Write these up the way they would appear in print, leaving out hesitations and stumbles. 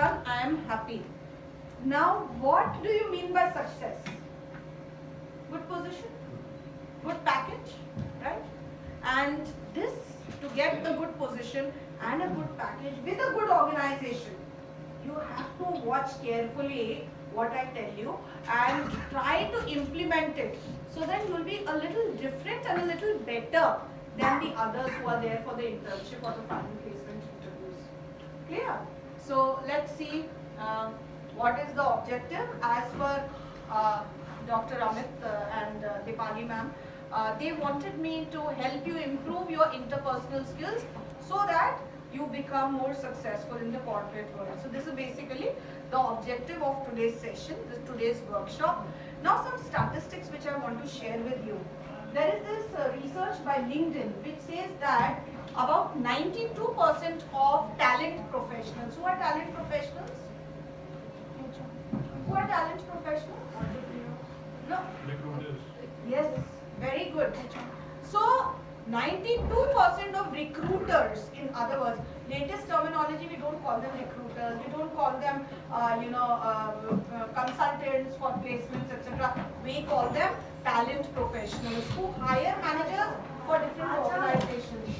done, I am happy. Now, what do you mean by success? Good position, good package, right? And this, to get the good position and a good package with a good organization, you have to watch carefully what I tell you and try to implement it, so that you will be a little different and a little better than the others who are there for the internship or the final placement interviews. Clear? So let's see what is the objective as per Dr. Amit and Dipali ma'am. They wanted me to help you improve your interpersonal skills so that you become more successful in the corporate world. So this is basically the objective of today's session, today's workshop. Now some statistics which I want to share with you. There is this research by LinkedIn which says that about 92% of talent professionals. Who are talent professionals? Who are talent professionals? No. Yes, very good. So 92% of recruiters, in other words, latest terminology, we don't call them recruiters, we don't call them consultants for placements, etc. We call them talent professionals who hire managers for different organizations.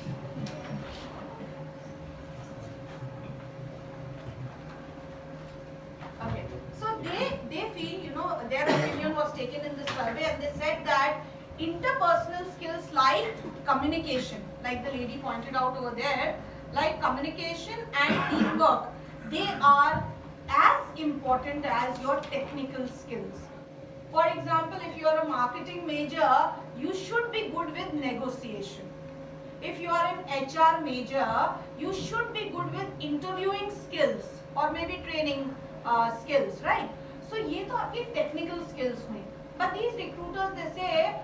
Okay, so they feel, their opinion was taken in this survey, and they said that interpersonal skills like communication, like the lady pointed out over there, like communication and teamwork, they are as important as your technical skills. For example, if you are a marketing major, you should be good with negotiation. If you are an HR major, you should be good with interviewing skills or maybe training skills, right? So ये तो आपकी technical skills हुई. But these recruiters, they say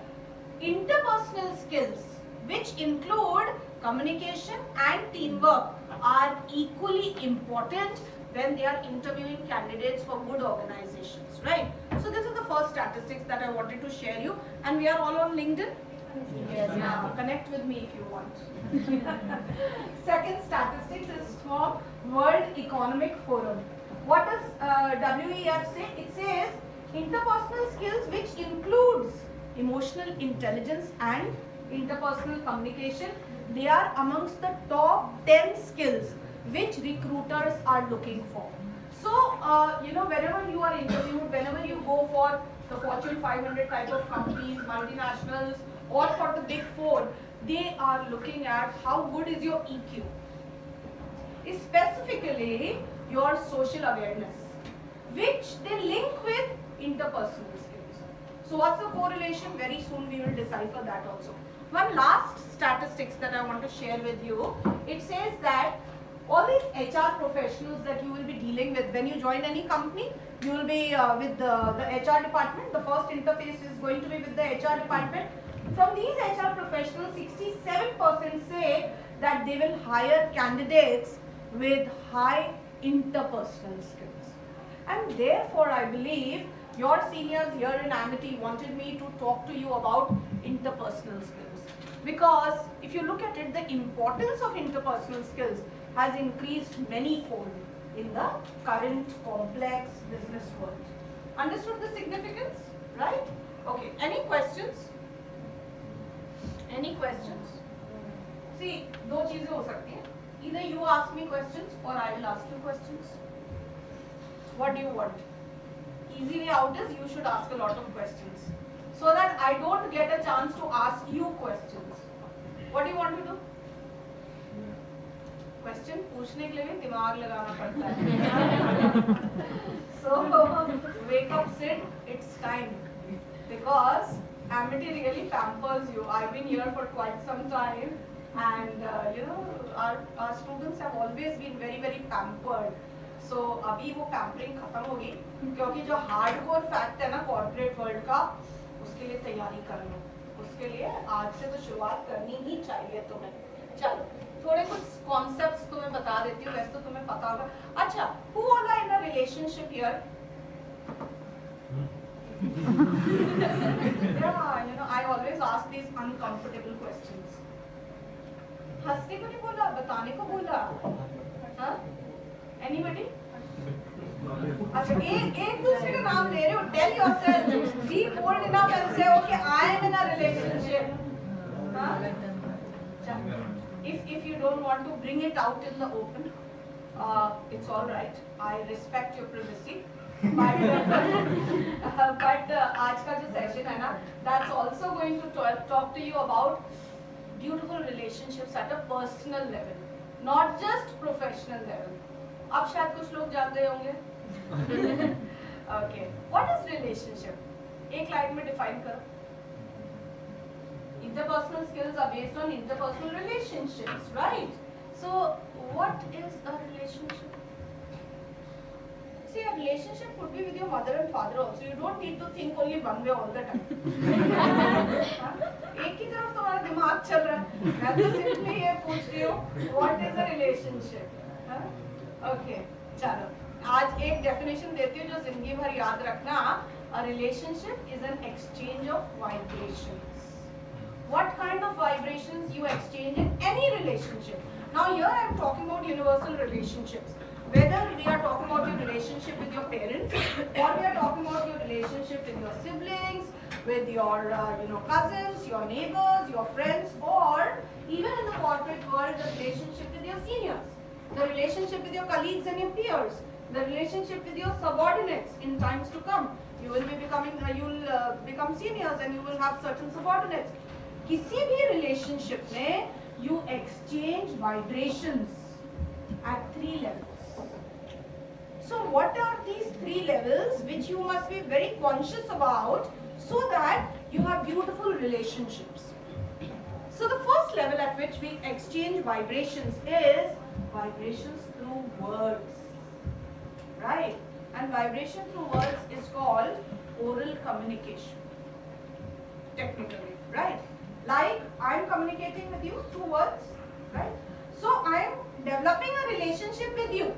interpersonal skills, which include communication and teamwork, are equally important when they are interviewing candidates for good organizations, right? So this is the first statistics that I wanted to share you, and we are all on LinkedIn. Yes, yeah. Connect with me if you want. Second statistics is from World Economic Forum. What does WEF say? It says interpersonal skills, which includes emotional intelligence and interpersonal communication, they are amongst the top 10 skills which recruiters are looking for. So, whenever you are interviewed, whenever you go for the Fortune 500 type of companies, multinationals, or for the Big Four, they are looking at how good is your EQ. Specifically, your social awareness, which they link with interpersonal skills. So what's the correlation? Very soon we will decipher that also. One last statistics that I want to share with you. It says that all these HR professionals that you will be dealing with when you join any company, you will be with the HR department. The first interface is going to be with the HR department. From these HR professionals, 67% say that they will hire candidates with high interpersonal skills. And therefore, I believe your seniors here in Amity wanted me to talk to you about interpersonal skills. Because if you look at it, the importance of interpersonal skills has increased many-fold in the current complex business world. Understood the significance? Right? Okay. Any questions? Any questions? See, दो चीजें हो सकती हैं. Either you ask me questions or I will ask you questions. What do you want? Easy way out is you should ask a lot of questions, so that I don't get a chance to ask you questions. What do you want to do? Question पूछने के लिए भी दिमाग लगाना पड़ता है. So wake up, sit. It's time, because Amity really pampers you. I've been here for quite some time, and our students have always been very, very pampered. So अभी वो पैम्परिंग खत्म होगी, क्योंकि जो हार्डकोर फैक्ट है ना corporate world का, उसके लिए तैयारी कर लो. उसके लिए आज से तो शुरुआत करनी ही चाहिए तुम्हें. चलो थोड़े कुछ कॉन्सेप्ट्स तुम्हें बता देती हूँ, वैसे तो तुम्हें पता होगा. अच्छा, who all are in a relationship here? Yeah, I always ask these uncomfortable questions. हंसने को नहीं बोला, बताने को बोला. Huh? Anybody? अच्छा एक दूसरे का नाम ले रहे हो. Tell yourself. Be bold enough and say, okay, I am in a relationship. If you don't want to bring it out in the open, it's all right. I respect your privacy. But आज का जो session है ना, that's also going to talk to you about beautiful relationships at a personal level, not just professional level. अब शायद कुछ लोग जान गए होंगे. Okay, what is relationship? एक लाइन में define करो. Interpersonal skills are based on interpersonal relationships, right? So, what is a relationship? See, a relationship could be with your mother and father also. You don't need to think only one way all the time. एक ही तरफ तुम्हारा दिमाग चल रहा है. मैं तो simply ये पूछ रही हूँ, what is a relationship? Okay, चलो. आज एक definition देती हूँ जो जिंदगी भर याद रखना. A relationship is an exchange of vibrations. What kind of vibrations you exchange in any relationship? Now here I am talking about universal relationships. Whether we are talking about your relationship with your parents, or we are talking about your relationship with your siblings, with your cousins, your neighbors, your friends, or even in the corporate world, the relationship with your seniors, the relationship with your colleagues and your peers, the relationship with your subordinates in times to come. You will be become seniors and you will have certain subordinates. किसी भी relationship में you exchange vibrations at 3 levels. So what are these 3 levels which you must be very conscious about so that you have beautiful relationships? So the first level at which we exchange vibrations is vibrations through words, right? And vibration through words is called oral communication, technically, right? Like I am communicating with you through words, right? So I am developing a relationship with you.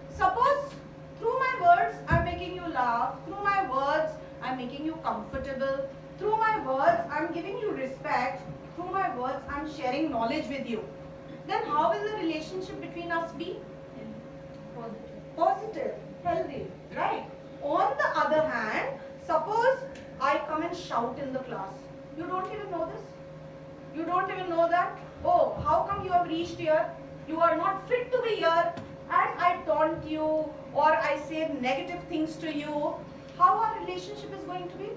Suppose through my words I am making you laugh, through my words I am making you comfortable, through my words I am giving you respect, through my words I am sharing knowledge with you. Then how will the relationship between us be? Positive, healthy, right? On the other hand, suppose I come and shout in the class. You don't even know this. You don't even know that. Oh, how come you have reached here? You are not fit to be here. And I taunt you or I say negative things to you. How our relationship is going to be?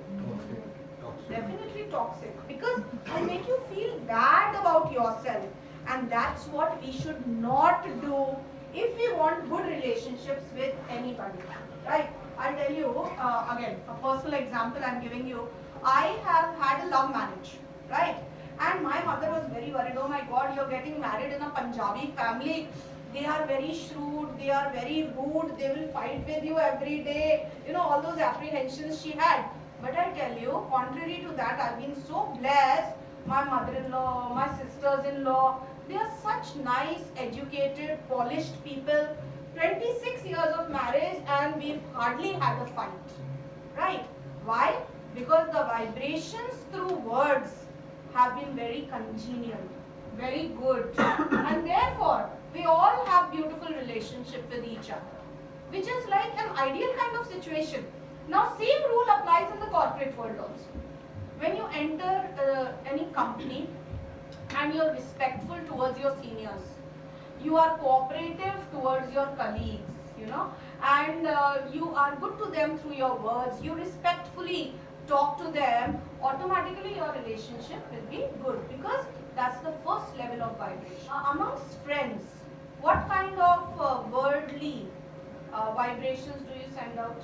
Definitely toxic. Because I make you feel bad about yourself. And that's what we should not do if we want good relationships with anybody. Right? I'll tell you, again, a personal example I'm giving you. I have had a love marriage, right? And my mother was very worried. Oh my God, you're getting married in a Punjabi family. They are very shrewd, they are very rude, they will fight with you every day. You know, all those apprehensions she had. But I tell you, contrary to that, I've been so blessed. My mother-in-law, my sisters-in-law, they are such nice, educated, polished people. 26 years of marriage and we've hardly had a fight, right? Why? Because the vibrations through words have been very congenial, very good, and therefore we all have beautiful relationship with each other, which is like an ideal kind of situation. Now same rule applies in the corporate world also. When you enter any company and you're respectful towards your seniors, you are cooperative towards your colleagues, you know, and you are good to them through your words, you respectfully talk to them, automatically your relationship will be good because that's the first level of vibration. Amongst friends, what kind of worldly vibrations do you send out?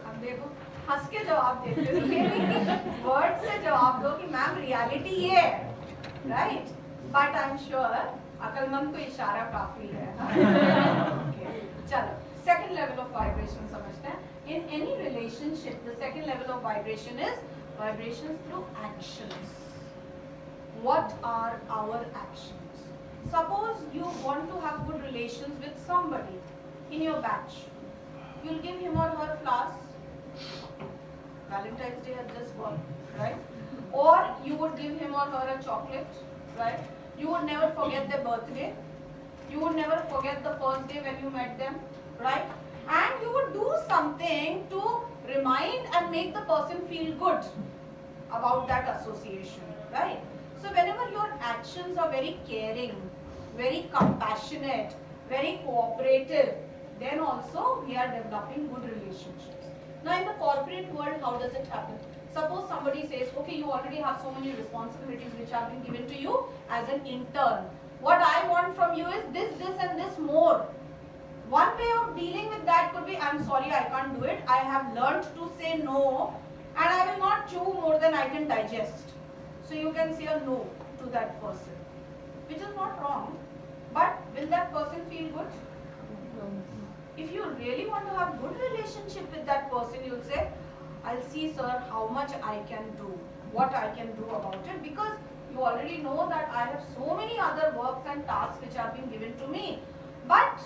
अब देखो हंस के जवाब देते हो word से जवाब दो कि मैम रियलिटी ये है, right? But I am sure अकलमंद को इशारा काफी है. चलो second level of vibration समझते हैं. In any relationship, the second level of vibration is vibrations through actions. What are our actions? Suppose you want to have good relations with somebody in your batch. You'll give him or her flowers. Valentine's Day has just gone, right? Or you would give him or her a chocolate, right? You would never forget their birthday. You would never forget the first day when you met them, right? And you would do something to remind and make the person feel good about that association, right? So whenever your actions are very caring, very compassionate, very cooperative, then also we are developing good relationships. Now in the corporate world, how does it happen? Suppose somebody says, okay, you already have so many responsibilities which have been given to you as an intern. What I want from you is this and this more. One way of dealing with that could be, I'm sorry, I can't do it. I have learned to say no and I will not chew more than I can digest. So you can say a no to that person, which is not wrong. But will that person feel good? If you really want to have good relationship with that person, you'll say, I'll see, sir, how much I can do, what I can do about it, because you already know that I have so many other works and tasks which have been given to me. But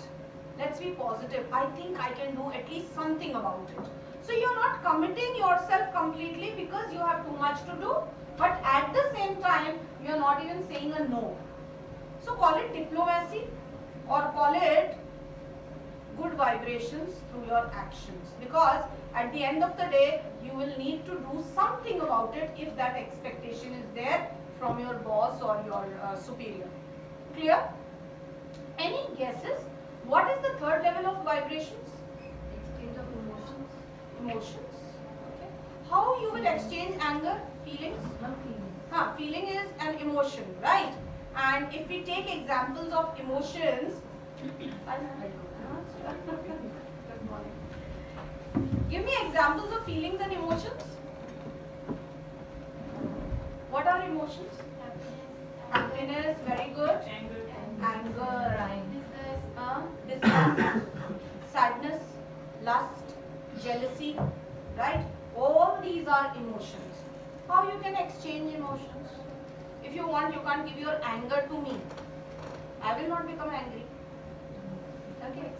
let's be positive. I think I can do at least something about it. So you're not committing yourself completely because you have too much to do, but at the same time, you're not even saying a no. So call it diplomacy or call it good vibrations through your actions, because at the end of the day, you will need to do something about it if that expectation is there from your boss or your superior. Clear? Any guesses? What is the third level of vibrations? Exchange of emotions. Emotions. Okay. How you will exchange anger? Feelings? Not feeling. Feeling is an emotion, right? And if we take examples of emotions, good morning. Give me examples of feelings and emotions. What are emotions? Happiness, very good. Anger, disgust, sadness, lust, jealousy, right? All these are emotions. How you can exchange emotions? If you want, you can't give your anger to me. I will not become angry. Okay.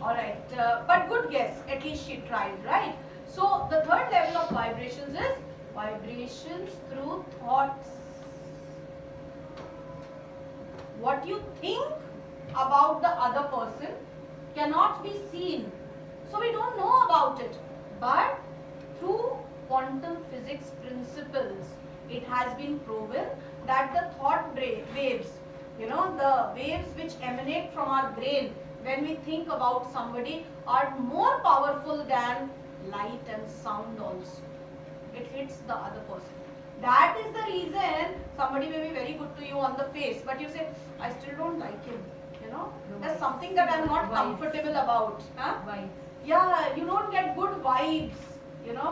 Alright. But good guess. At least she tried, right? So the third level of vibrations is vibrations through thoughts. What you think about the other person cannot be seen. So we don't know about it. But through quantum physics principles, it has been proven that the thought waves, the waves which emanate from our brain when we think about somebody are more powerful than light and sound also. It hits the other person. That is the reason somebody may be very good to you on the face, but you say, I still don't like him. There's something that I'm not comfortable about. Vibes. Yeah, you don't get good vibes,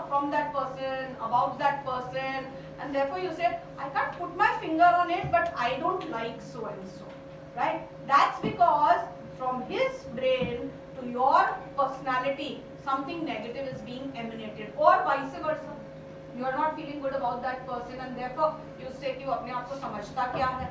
from that person, about that person, and therefore you say, I can't put my finger on it, but I don't like so and so, right? That's because from his brain to your personality, something negative is being emanated, or vice versa. You are not feeling good about that person, and therefore you say कि वो अपने आप को समझता क्या है,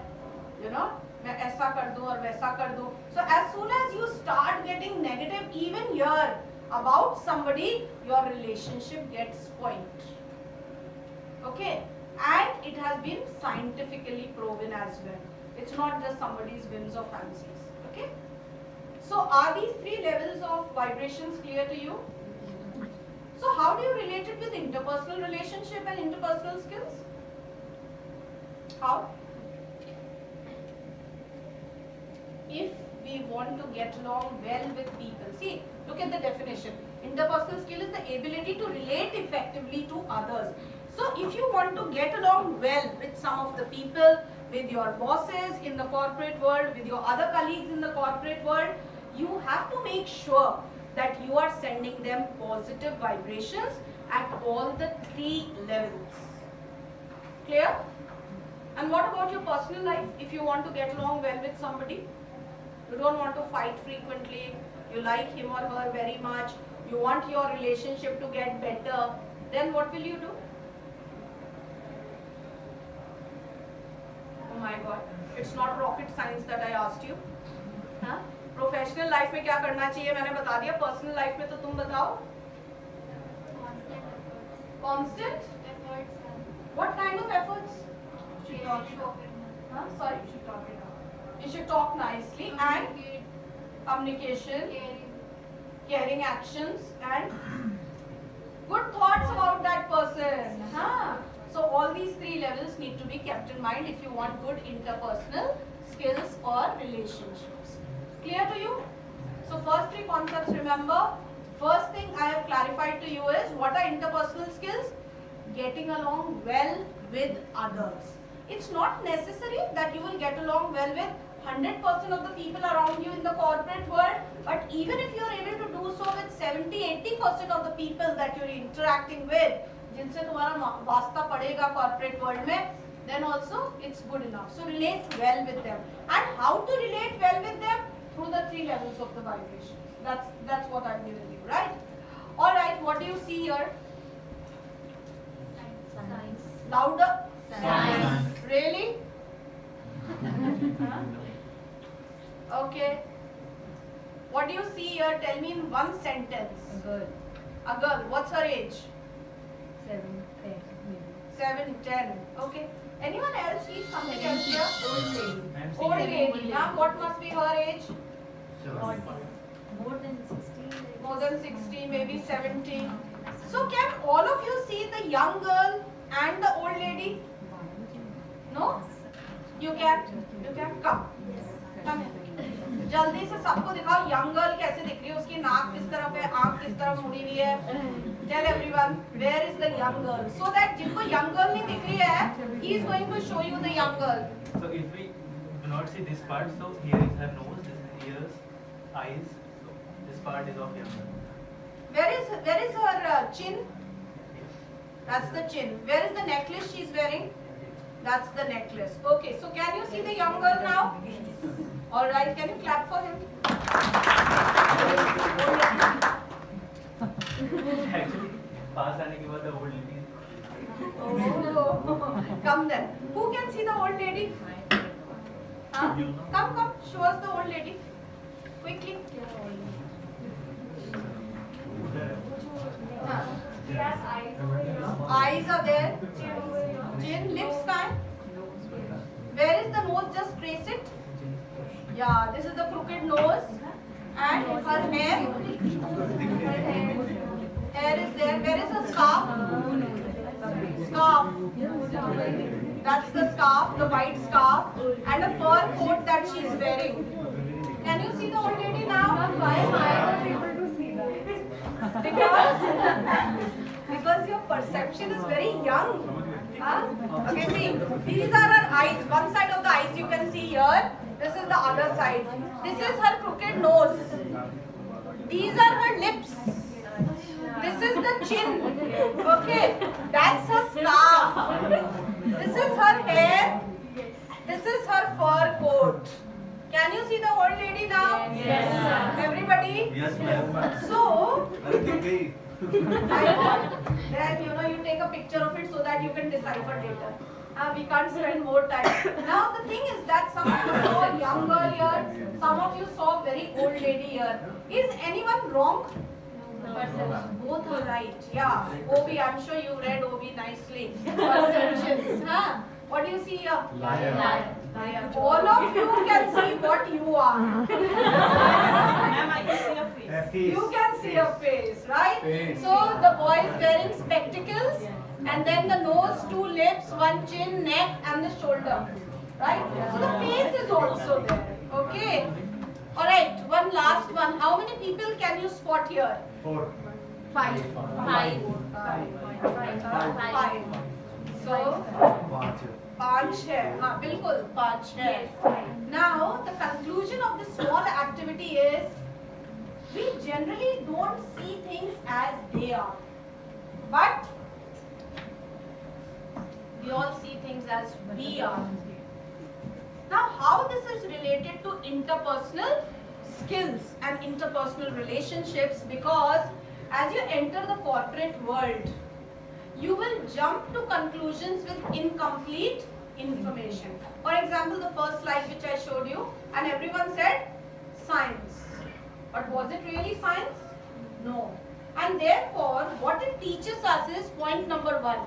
मैं ऐसा कर दूं और वैसा कर दूं. So as soon as you start getting negative even here about somebody, your relationship gets spoiled. Okay, and it has been scientifically proven as well. It's not just somebody's whims or fancies. Okay. So are these three levels of vibrations clear to you? So how do you relate it with interpersonal relationship and interpersonal skills? How? If we want to get along well with people, see, look at the definition. Interpersonal skill is the ability to relate effectively to others. So if you want to get along well with some of the people, with your bosses in the corporate world, with your other colleagues in the corporate world, you have to make sure that you are sending them positive vibrations at all the three levels. Clear? And what about your personal life? If you want to get along well with somebody, you don't want to fight frequently, you like him or her very much, you want your relationship to get better, then what will you do? Oh my God, it's not rocket science that I asked you. Professional life में क्या करना चाहिए मैंने बता दिया, personal life में तो तुम बताओ. Constant efforts. What kind of efforts? She taught it. Sorry, she taught it. You should talk nicely and communication, caring actions, and good thoughts about that person. Huh? So all these three levels need to be kept in mind if you want good interpersonal skills or relationships. Clear to you? So first three concepts, remember. First thing I have clarified to you is what are interpersonal skills? Getting along well with others. It's not necessary that you will get along well with 100% of the people around you in the corporate world, but even if you are able to do so with 70-80% of the people that you are interacting with, जिनसे तुम्हारा वास्ता पड़ेगा corporate world में, then also it's good enough. So relate well with them. And how to relate well with them? Through the three levels of the vibration. That's what I've given you, right? All right. What do you see here? Science. Louder. Science. Really? Okay. What do you see here? Tell me in one sentence. A girl. A girl. What's her age? 7, 10, maybe. 7, 10. Okay. Anyone else see something else here? Old lady. Old lady. Now what must be her age? More than 16. More than 60, maybe 70. So can all of you see the young girl and the old lady? No? You can? You can? Come. Come here. जल्दी से सबको दिखाओ young girl कैसे दिख रही है, उसकी नाक किस तरफ है, आंख किस तरफ मुड़ी हुई है. Tell everyone where is the young girl, so that जिनको young girl नहीं दिख रही है, he is going to show you the young girl. So if we do not see this part, so here is her nose, this is ears, eyes. So this part is of young girl. Where is her chin? That's the chin. Where is the necklace she is wearing? That's the necklace. Okay, so can you see the young girl now? All right, can you clap for him? Actually, पास आने के बाद the old lady. Oh, come then. Who can see the old lady? Huh? Come, show us the old lady. Quickly. Huh? Eyes are there. Chin, lips kind. Where is the nose? Just trace it. Yeah, this is the crooked nose. And her hair. Hair is there. Where is the scarf? Scarf. That's the scarf, the white scarf, and a fur coat that she is wearing. Can you see the old lady now? Why am I not able to see that? Because your perception is very young. Huh? Okay, see, these are her eyes. One side of the eyes you can see here. This is the other side. This is her crooked nose. These are her lips. This is the chin. Okay, that's her scarf. This is her hair. This is her fur coat. Can you see the old lady now? Yes, sir. Everybody? Yes, ma'am. So, then you take a picture of it so that you can decipher later. We can't spend more time. Now the thing is that some of you saw a young girl here, some of you saw a very old lady here. Is anyone wrong? Both are right. Yeah. OB, I'm sure you read OB nicely. Perceptions. Huh? What do you see here? Liar. All of you can see what you are. Ma'am, I can see a face. You can see a face, right? So the boy is wearing spectacles, and then the nose, 2 lips, 1 chin, neck, and the shoulder, right? So the face is also there. Okay. All right. One last one. How many people can you spot here? 4. 5. 5. 5. So 5 है. हाँ बिल्कुल 5 है. Now the conclusion of this small activity is we generally don't see things as they are, but we all see things as we are. Now how this is related to interpersonal skills and interpersonal relationships, because as you enter the corporate world, you will jump to conclusions with incomplete information. For example, the first slide which I showed you, and everyone said science. But was it really science? No. And therefore, what it teaches us is point number 1.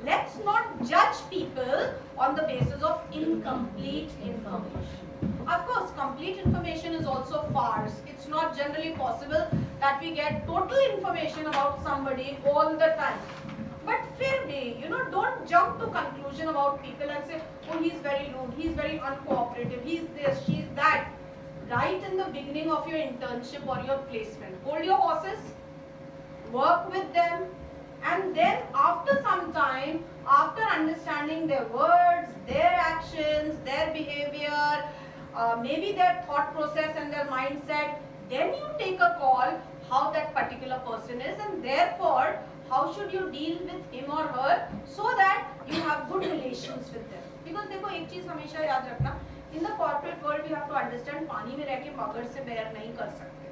Let's not judge people on the basis of incomplete information. Of course, complete information is also farce. It's not generally possible that we get total information about somebody all the time. But fair be, don't jump to conclusion about people and say, oh, he's very rude, he's very uncooperative, he's this, she's that. Right in the beginning of your internship or your placement, hold your horses, work with them, and then after some time, after understanding their words, their actions, their behavior, maybe their thought process and their mindset, then you take a call how that particular person is, and therefore how should you deal with him or her so that you have good relations with them. Because देखो एक चीज हमेशा याद रखना, in the corporate world we have to understand पानी में रह के मगर से बैर नहीं कर सकते.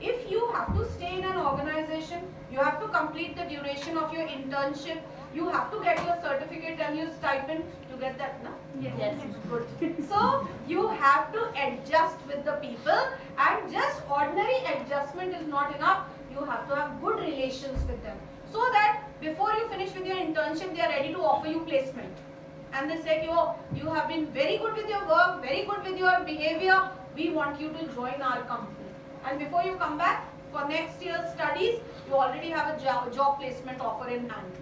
If you have to stay in an organization, you have to complete the duration of your internship, you have to get your certificate and your stipend. You get that, no? Yes. Good. So you have to adjust with the people, and just ordinary adjustment is not enough. You have to have good relations with them, so that before you finish with your internship, they are ready to offer you placement. And they say, oh, you have been very good with your work, very good with your behavior. We want you to join our company. And before you come back for next year's studies, you already have a job placement offer in hand.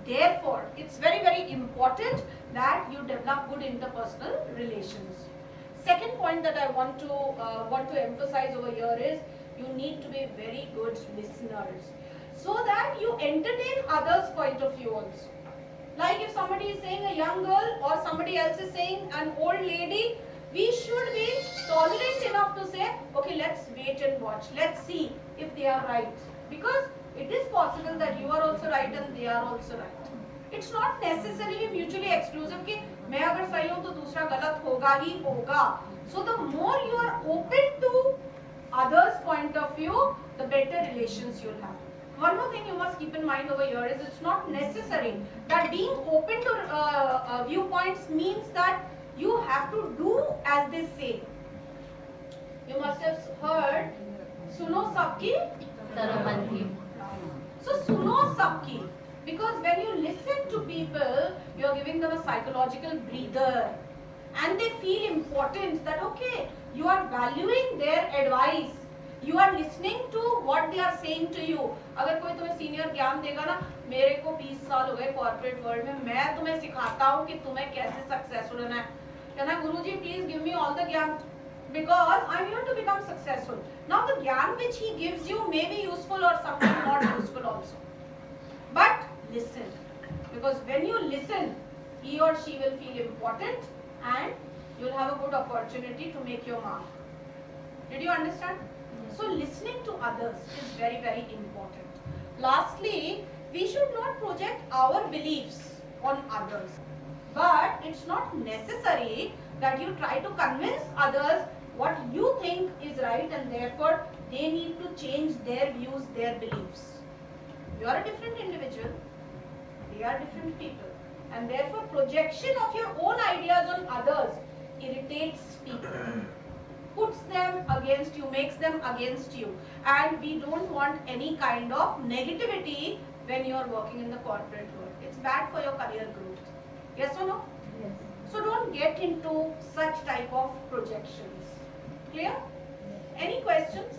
Therefore, it's very, very important that you develop good interpersonal relations. Second point that I want to emphasize over here is you need to be very good listeners, so that you entertain others' point of view also. Like if somebody is saying a young girl or somebody else is saying an old lady, we should be tolerant enough to say, okay, let's wait and watch. Let's see if they are right. Because it is possible that you are also right and they are also right. It's not necessarily mutually exclusive कि मैं अगर सही हूँ तो दूसरा गलत होगा ही होगा. So the more you are open to others' point of view, the better relations you'll have. One more thing you must keep in mind over here is it's not necessary that being open to viewpoints means that you have to do as they say. You must have heard, suno sabki Taramanti. So suno sabki, because when you listen to people, you are giving them a psychological breather, and they feel important that okay, you are valuing their advice. You are listening to what they are saying to you. अगर कोई तुम्हें senior ज्ञान देगा ना, मेरे को 20 साल हो गए कॉर्पोरेट वर्ल्ड में, मैं तुम्हें सिखाता हूँ कि तुम्हें कैसे सक्सेसफुल होना है. कहना गुरुजी please give me all the ज्ञान because I am here to become successful. Now the ज्ञान which he gives you may be useful or sometimes not useful also. But listen, because when you listen, he or she will feel important and you will have a good opportunity to make your mark. Did you understand? So listening to others is very, very important. Lastly, we should not project our beliefs on others. But it's not necessary that you try to convince others what you think is right and therefore they need to change their views, their beliefs. You are a different individual, they are different people, and therefore projection of your own ideas on others irritates people, puts them against you, makes them against you, and we don't want any kind of negativity when you are working in the corporate world. It's bad for your career growth. Yes or no? Yes. So don't get into such type of projections. Clear? Any questions?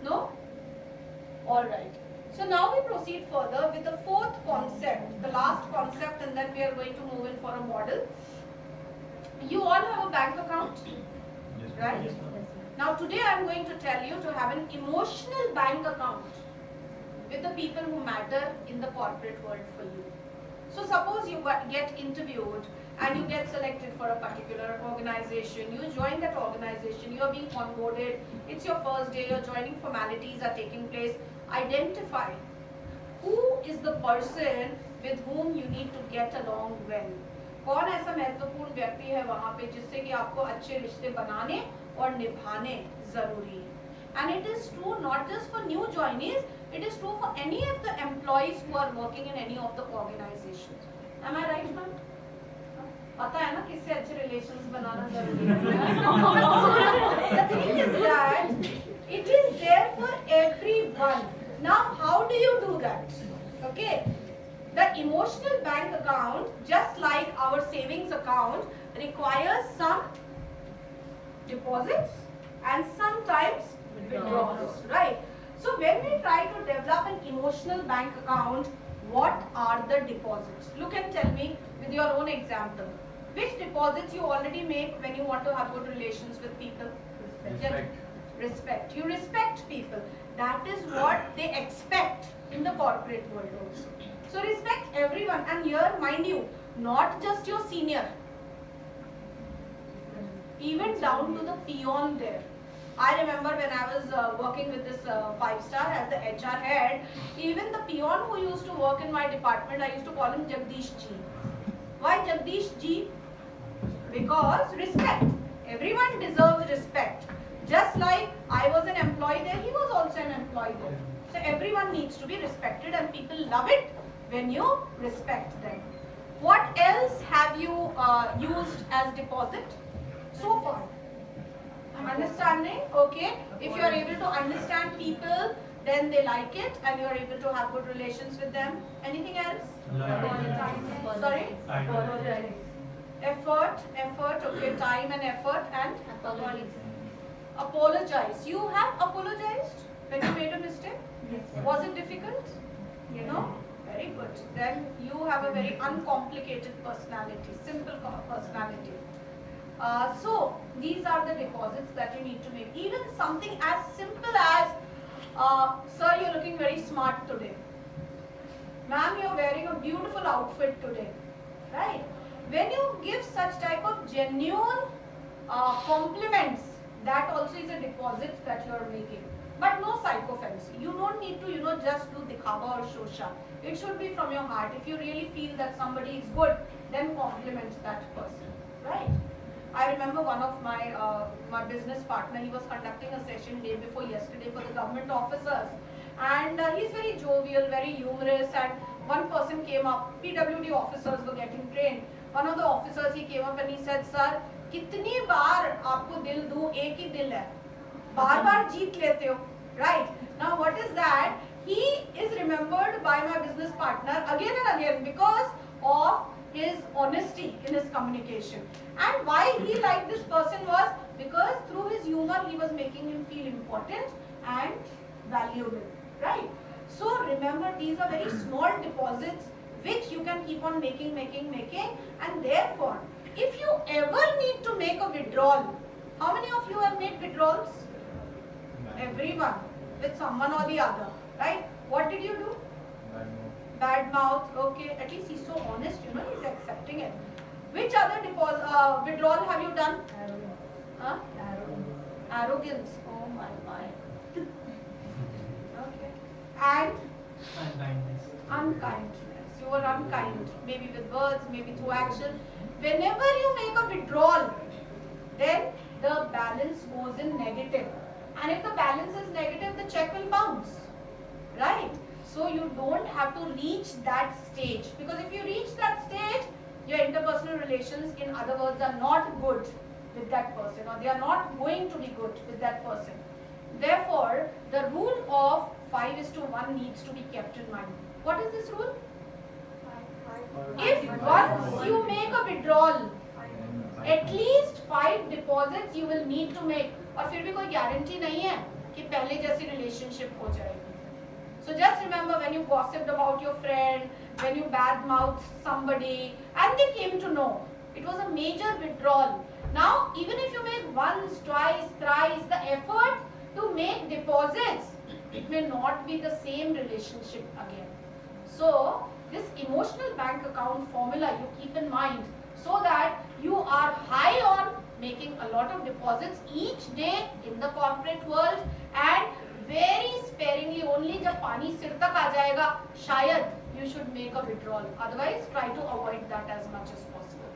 No? Alright. So now we proceed further with the fourth concept, the last concept, and then we are going to move in for a model. You all have a bank account, right? Yes. Now today I am going to tell you to have an emotional bank account with the people who matter in the corporate world for you. So suppose you get interviewed and you get selected for a particular organization, you join that organization, you are being onboarded, it's your first day, your joining formalities are taking place. Identify who is the person with whom you need to get along well. कौन ऐसा महत्वपूर्ण व्यक्ति है वहाँ पे जिससे कि आपको अच्छे रिश्ते बनाने और निभाने जरूरी है. And it is true not just for new joinees, it is true for any of the employees who are working in any of the organizations. Am I right, ma'am? पता है ना किससे अच्छे relations बनाना जरूरी है. The thing is that it is there for everyone. Now, how do you do that? Okay. The emotional bank account, just like our savings account, requires some deposits and sometimes withdrawals, right? So when we try to develop an emotional bank account, what are the deposits? Look and tell me with your own example. Which deposits you already make when you want to have good relations with people? Respect. Respect. You respect people. That is what they expect in the corporate world also. So respect everyone, and here, mind you, not just your senior, even down to the peon there. I remember when I was working with this 5-star as the HR head, even the peon who used to work in my department, I used to call him Jagdish Ji. Why Jagdish Ji? Because respect. Everyone deserves respect. Just like I was an employee there, he was also an employee there. So everyone needs to be respected, and people love it when you respect them. What else have you used as deposit so far? Understanding, okay. If you are able to understand people, then they like it and you are able to have good relations with them. Anything else? Sorry? Effort, okay, time and effort, and apologize. You have apologized when you made a mistake? Yes. Was it difficult? No? Very good. Then you have a very uncomplicated personality, simple personality. So these are the deposits that you need to make. Even something as simple as, sir, you're looking very smart today. Ma'am, you're wearing a beautiful outfit today. Right? When you give such type of genuine compliments, that also is a deposit that you are making. But no psychophancy. You don't need to, just do dikhava or shosha. It should be from your heart. If you really feel that somebody is good, then compliment that person. Right? I remember one of my business partner, he was conducting a session day before yesterday for the government officers. And he's very jovial, very humorous, and one person came up, PWD officers were getting trained. One of the officers, he came up and he said, sir, कितनी बार आपको दिल दूं, एक ही दिल है, बार-बार जीत लेते हो, right? Now what is that? He is remembered by my business partner again and again because of his honesty in his communication. And why he liked this person was because through his humor he was making him feel important and valuable, right? So remember, these are very small deposits which you can keep on making, and therefore if you ever need to make a withdrawal, how many of you have made withdrawals? Everyone, with someone or the other, right? What did you do? Bad mouth, okay. At least he's so honest, he's accepting it. Which other withdrawal have you done? Huh? Arrogance. Oh my. Okay. And unkindness. You were unkind, maybe with words, maybe through action. Whenever you make a withdrawal, then the balance goes in negative. And if the balance is negative, the check will bounce. Right? So you don't have to reach that stage. Because if you reach that stage, your interpersonal relations, in other words, are not good with that person, or they are not going to be good with that person. Therefore, the rule of 5:1 needs to be kept in mind. What is this rule? If once you make a withdrawal, at least 5 deposits you will need to make. और फिर भी कोई guarantee नहीं है कि पहले जैसी relationship हो जाएगी. So just remember, when you gossiped about your friend, when you badmouthed somebody, and they came to know, it was a major withdrawal. Now, even if you make once, twice, thrice, the effort to make deposits, it may not be the same relationship again. So, this emotional bank account formula you keep in mind so that you are high on making a lot of deposits each day in the corporate world, and very sparingly, only जब पानी सिर तक आ जाएगा, शायद you should make a withdrawal. Otherwise, try to avoid that as much as possible.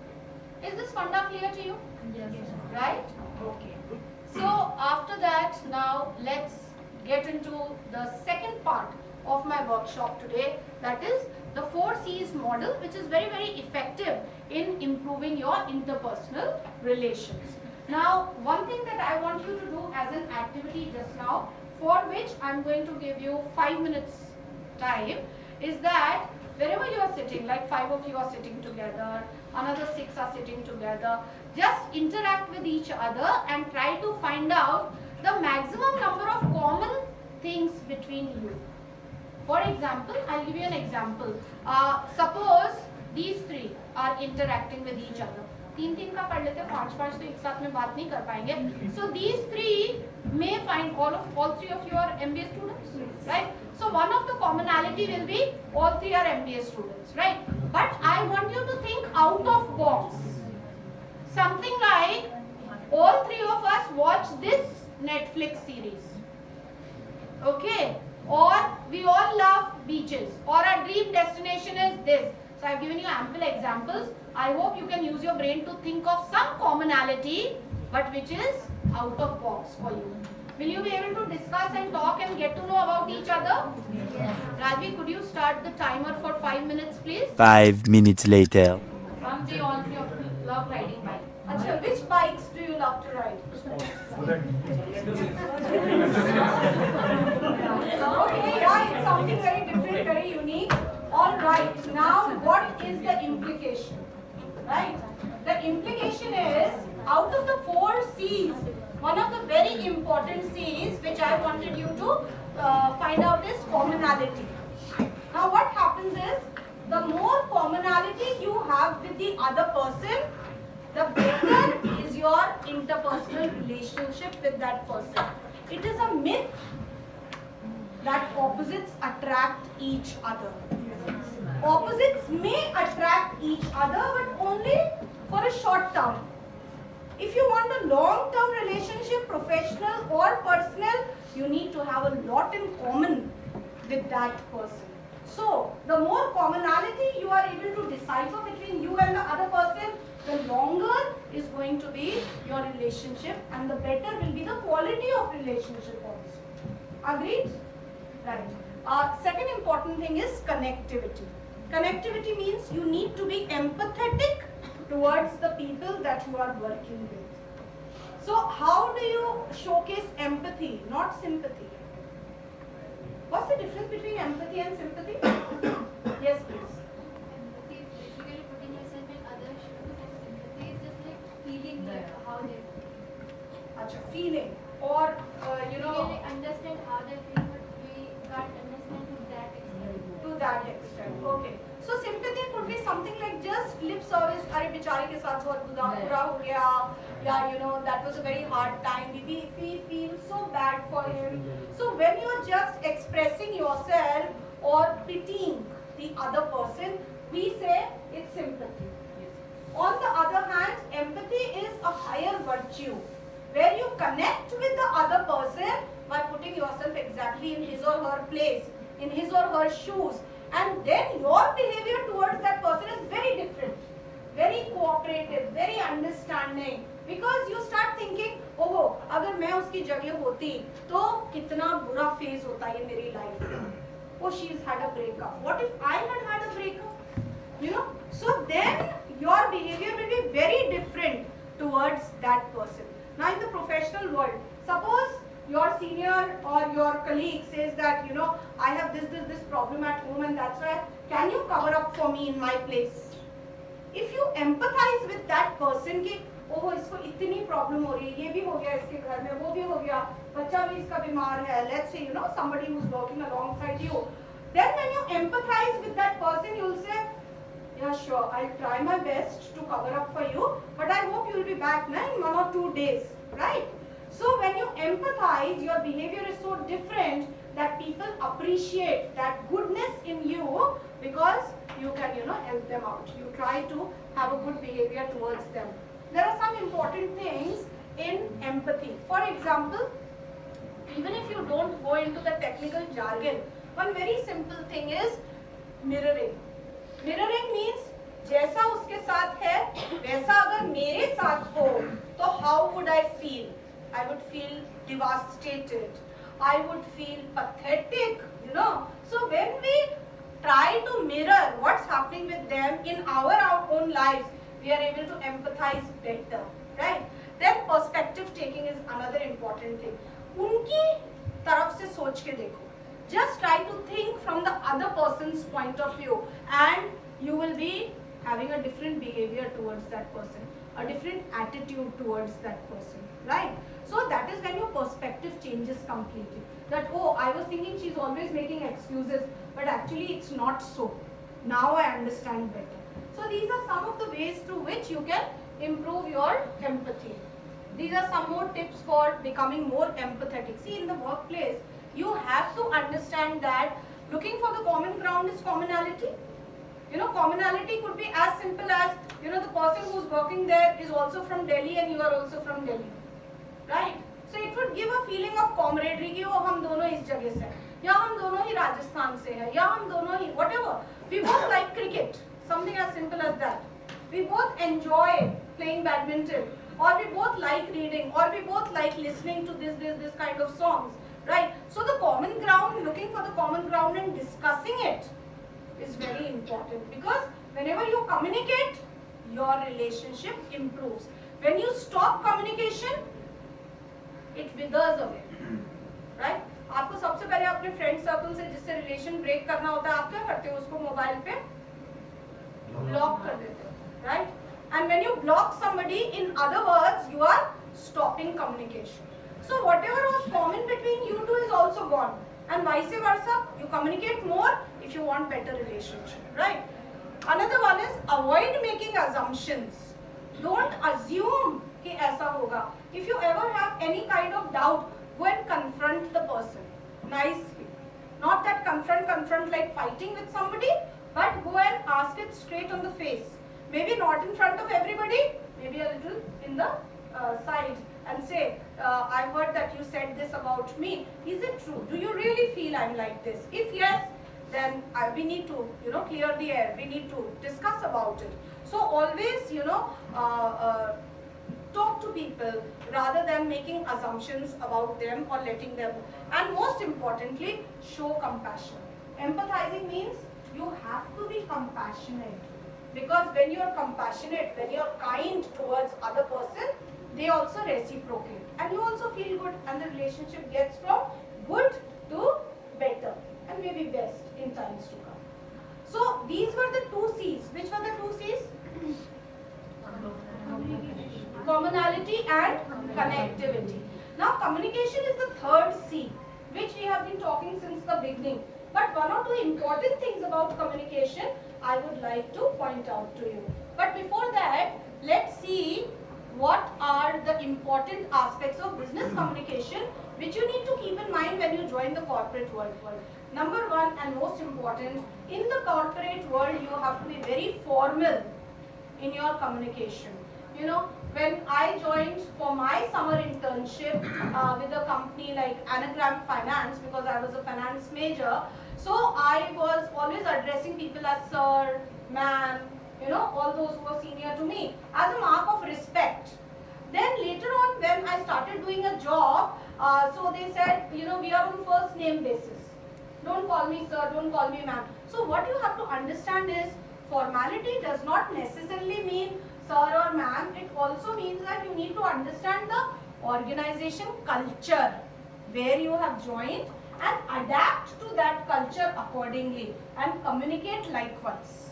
Is this funda clear to you? Yes. Right? Okay. So after that, now let's get into the second part of my workshop today. That is the 4 C's model, which is very, very effective in improving your interpersonal relations. Now, one thing that I want you to do as an activity just now, for which I'm going to give you 5 minutes time, is that wherever you are sitting, like 5 of you are sitting together, another 6 are sitting together, just interact with each other and try to find out the maximum number of common things between you. For example, I'll give you an example. Suppose these 3 are interacting with each other. 3 का पढ़ लेते हैं, 5 तो एक साथ में बात नहीं कर पाएंगे. So these 3 may find all 3 of you are MBA students, right? So one of the commonality will be all 3 are MBA students, right? But I want you to think out of box. Something like all 3 of us watch this Netflix series, okay? Or we all love beaches, or our dream destination is this. So I have given you ample examples. I hope you can use your brain to think of some commonality, but which is out of box for you. Will you be able to discuss and talk and get to know about each other? Yes. Rajvi, could you start the timer for 5 minutes, please? 5 minutes later. All 3 of you love riding bike. Achha, which bikes do you love to ride? Okay, yeah, it's something very different, very unique. All right, now what is the implication? Right? The implication is, out of the 4 C's, one of the very important C's which I wanted you to find out is commonality. Now what happens is, the more commonality you have with the other person, the better is your interpersonal relationship with that person. It is a myth that opposites attract each other. Opposites may attract each other, but only for a short term. If you want a long-term relationship, professional or personal, you need to have a lot in common with that person. So, the more commonality you are able to decipher between you and the other person, the longer is going to be your relationship and the better will be the quality of relationship also. Agreed? Right. Second important thing is connectivity. Connectivity means you need to be empathetic towards the people that you are working with. So how do you showcase empathy, not sympathy? What's the difference between empathy and sympathy? Yes, please. Empathy is basically putting yourself in others' shoes, and sympathy is just like feeling like how they feel. Achha, feeling or We really understand how they feel, but we can't understand to that extent. to that extent. Okay. So sympathy could be something like just lip service. अरे बेचारे के साथ बहुत बुरा हो गया, या that was a very hard time. We feel so bad for him. So when you are just expressing yourself or pitying the other person, we say it's sympathy. On the other hand, empathy is a higher virtue where you connect with the other person by putting yourself exactly in his or her place, in his or her shoes, and then your behavior towards that person is very different, very cooperative, very understanding, because you start thinking, oh, अगर मैं उसकी जगह होती तो कितना बुरा phase होता ये मेरी लाइफ में. Oh, she's had a breakup. What if I had a breakup? So then your behavior will be very different towards that person. Now in the professional world, suppose your senior or your colleague says that, I have this problem at home and that's why, can you cover up for me in my place? If you empathize with that person कि ओह इसको इतनी problem हो रही है, ये भी हो गया इसके घर में, वो भी हो गया, बच्चा भी इसका बीमार है, let's say somebody who's working alongside you, then when you empathize with that person, you'll say, yeah, sure, I'll try my best to cover up for you, but I hope you'll be back in 1 or 2 days, right? So when you empathize, your behavior is so different that people appreciate that goodness in you because you can, help them out. You try to have a good behavior towards them. There are some important things in empathy. For example, even if you don't go into the technical jargon, one very simple thing is mirroring. Mirroring means जैसा उसके साथ है वैसा अगर मेरे साथ हो तो how would I feel? I would feel devastated. I would feel pathetic, So when we try to mirror what's happening with them in our own lives, we are able to empathize better, right? Then perspective taking is another important thing. उनकी तरफ से सोच के देखो. Just try to think from the other person's point of view, and you will be having a different behavior towards that person, a different attitude towards that person, right? So that is when your perspective changes completely. That, oh, I was thinking she's always making excuses, but actually it's not so. Now I understand better. So these are some of the ways through which you can improve your empathy. These are some more tips for becoming more empathetic. See, in the workplace, you have to understand that looking for the common ground is commonality. You know, commonality could be as simple as, you know, the person who's working there is also from Delhi and you are also from Delhi, right? So it would give a feeling of camaraderie कि वो हम दोनों इस जगह से हैं, या हम दोनों ही राजस्थान से हैं, या हम दोनों ही whatever. We both like cricket, something as simple as that. We both enjoy playing badminton, or we both like reading, or we both like listening to this kind of songs, right? So the common ground, looking for the common ground and discussing it is very important, because whenever you communicate, your relationship improves. When you stop communication, it withers away, right? आपको सबसे पहले अपने friend circle से जिससे relation break करना होता है, आप क्या करते हो? उसको मोबाइल पे ब्लॉक कर देते हो, right? And when you block somebody, in other words, you are stopping communication. So whatever was common between you two is also gone, and vice versa. You communicate more if you want better relationship, right? Another one is avoid making assumptions. Don't assume कि ऐसा होगा. If you ever have any kind of doubt, go and confront the person nicely. Not that confront like fighting with somebody, but go and ask it straight on the face. Maybe not in front of everybody, maybe a little in the side, and say, I've heard that you said this about me. Is it true? Do you really feel I'm like this? If yes, then we need to, you know, clear the air. We need to discuss about it. So always, you know, talk to people rather than making assumptions about them or letting them. And most importantly, show compassion. Empathizing means you have to be compassionate. Because when you are compassionate, when you are kind towards other person, they also reciprocate. And you also feel good, and the relationship gets from good to better and maybe best in times to come. So these were the 2 C's. Which were the 2 C's? Commonality and connectivity. Now communication is the 3rd C, which we have been talking since the beginning. But one or two important things about communication I would like to point out to you. But before that, let's see what are the important aspects of business communication which you need to keep in mind when you join the corporate world. Number 1 and most important, in the corporate world you have to be very formal in your communication. You know, when I joined for my summer internship with a company like Anagram Finance, because I was a finance major, so I was always addressing people as sir, ma'am, you know, all those who were senior to me, as a mark of respect. Then later on, when I started doing a job, so they said, you know, we are on first name basis. Don't call me sir, don't call me ma'am. So what you have to understand is, formality does not necessarily mean sir or ma'am. It also means that you need to understand the organization culture where you have joined and adapt to that culture accordingly and communicate likewise.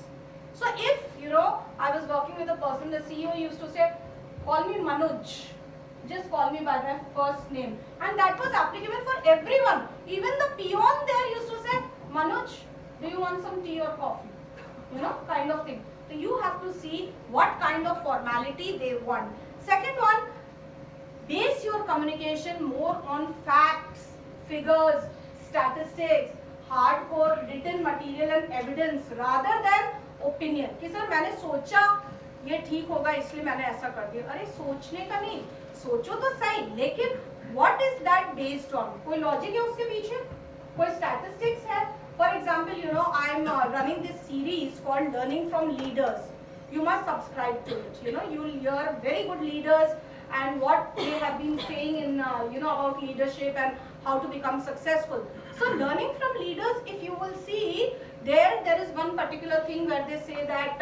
So if, you know, I was working with a person, the CEO used to say, call me Manoj, just call me by my first name. And that was applicable for everyone. Even the peon there used to say, Manoj, do you want some tea or coffee? You know, kind of thing. So you have to see what kind of formality they want. Second one, base your communication more on facts, figures, statistics, hardcore written material and evidence rather than opinion. कि sir मैंने सोचा ये ठीक होगा इसलिए मैंने ऐसा कर दिया. अरे सोचने का नहीं, सोचो तो सही, लेकिन what is that based on? कोई logic है उसके पीछे? कोई statistics है? For example, you know, I am running this series called Learning from Leaders. You must subscribe to it. You know, you will hear very good leaders and what they have been saying in, you know, about leadership and how to become successful. So learning from leaders, if you will see, there is one particular thing where they say that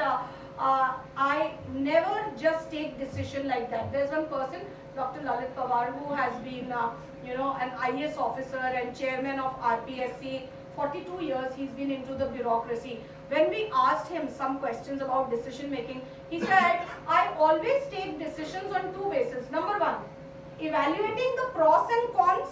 I never just take decision like that. There's one person, Dr. Lalit Pawar, who has been, an IAS officer and chairman of RPSC. 42 years he's been into the bureaucracy. When we asked him some questions about decision making, he said, I always take decisions on two bases. Number one, evaluating the pros and cons,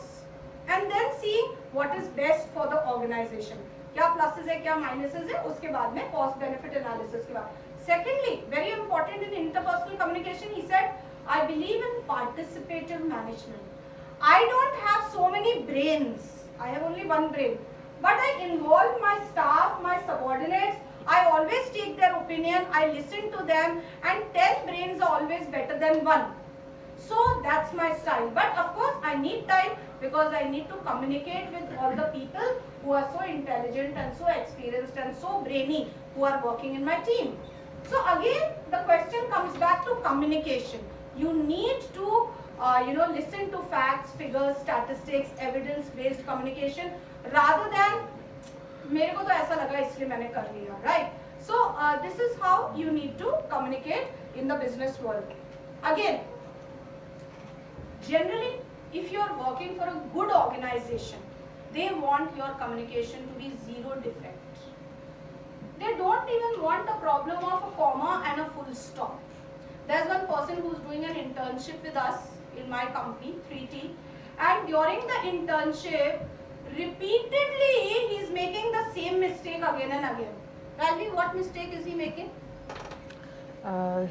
and then seeing what is best for the organization. क्या pluses है, क्या minuses है, उसके बाद में cost benefit analysis के बाद. Secondly, very important in interpersonal communication, he said, I believe in participative management. I don't have so many brains. I have only one brain. But I involve my staff, my subordinates. I always take their opinion. I listen to them. And 10 brains are always better than one. So that's my style. But of course, I need time because I need to communicate with all the people who are so intelligent and so experienced and so brainy who are working in my team. So again, the question comes back to communication. You need to, listen to facts, figures, statistics, evidence-based communication rather than मेरे को तो ऐसा लगा इसलिए मैंने कर लिया, right? So this is how you need to communicate in the business world. Again, generally, if you are working for a good organization, they want your communication to be zero defect. They don't even want a problem of a comma and a full stop. There's one person who's doing an internship with us in my company, 3T, and during the internship, repeatedly he's making the same mistake again and again. Ralvi, what mistake is he making?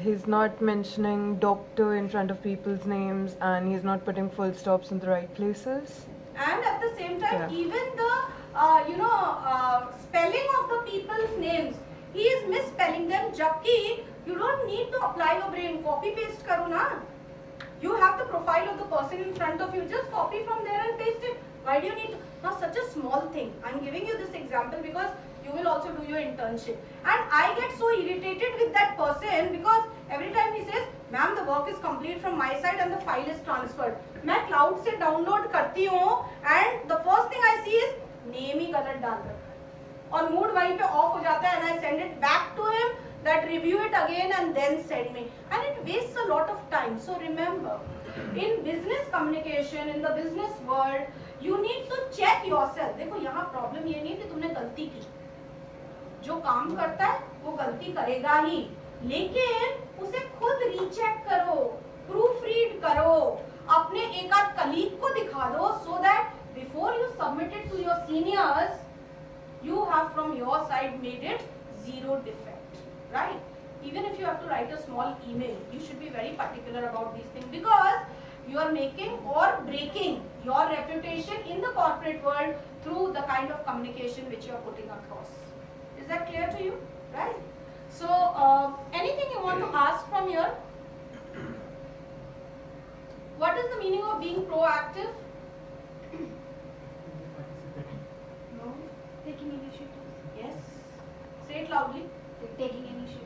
He's not mentioning doctor in front of people's names, and he's not putting full stops in the right places. And at the same time, even the spelling of the people's names, he is misspelling them. Jabki, you don't need to apply your brain. Copy paste karo na. You have the profile of the person in front of you. Just copy from there and paste it. Why do you need to? Now, such a small thing. I'm giving you this example because you will also do your internship. And I get so irritated with that person because every time he says, ma'am, the work is complete from my side and the file is transferred. मैं cloud से download करती हूँ and the first thing I see is name ही गलत डाल रखा है और mood वहीं पे off हो जाता है and I send it back to him that review it again and then send me and it wastes a lot of time. So remember, in business communication, in the business world, you need to check yourself. देखो यहाँ problem ये नहीं कि तुमने गलती की. जो काम करता है वो गलती करेगा ही, लेकिन उसे खुद रीचेक करो, प्रूफ रीड करो, अपने एक आध कलीग को दिखा दो, so that before you submit it to your seniors, you have from your side made it zero defect, right? Even if you have to write a small email, you should be very particular about these things because you are making or breaking your reputation in the corporate world through the kind of communication which you are putting across. Is that clear to you? Right? So, anything you want to ask from here? What is the meaning of being proactive? No? Taking initiative. Yes. Say it loudly. Taking initiative.